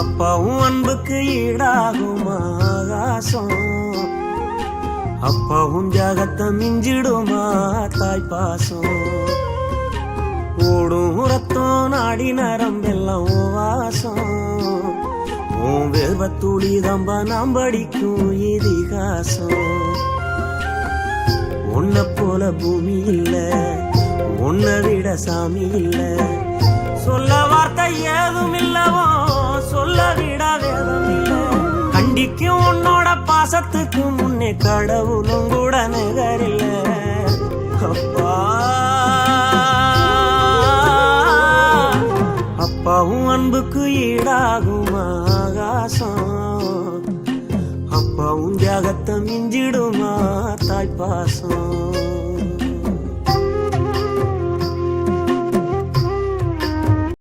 அப்பாவும் அன்புக்கு ஈடாகுமா ஆகாசம், அப்பாவும் தியாகத்தை மிஞ்சிடுமா தாய் பாசம். ஓடும் ரத்தம் நாடி நரம்பெல்லாம் ஓ வாசம், உன் வேர்வத்துளி தம்பா நாம் படிக்கும் இதிகாசம். உன்னை போல பூமி இல்ல, உன்னை விட சாமி இல்ல, சொல்ல வார்த்தை ஏதும் இல்லவோ சொல்ல விட வேதம் இல்ல. கண்டிக்கும் உன்னோட பாசத்துக்கு முன்னே கடவுளும் கூட நிகரில்ல. அப்பா அப்பாவும் அன்புக்கு ஈடாகும் ஆகாசம், அப்பாவும் தியாகத்தை மிஞ்சிடுமா தாய் பாசம்.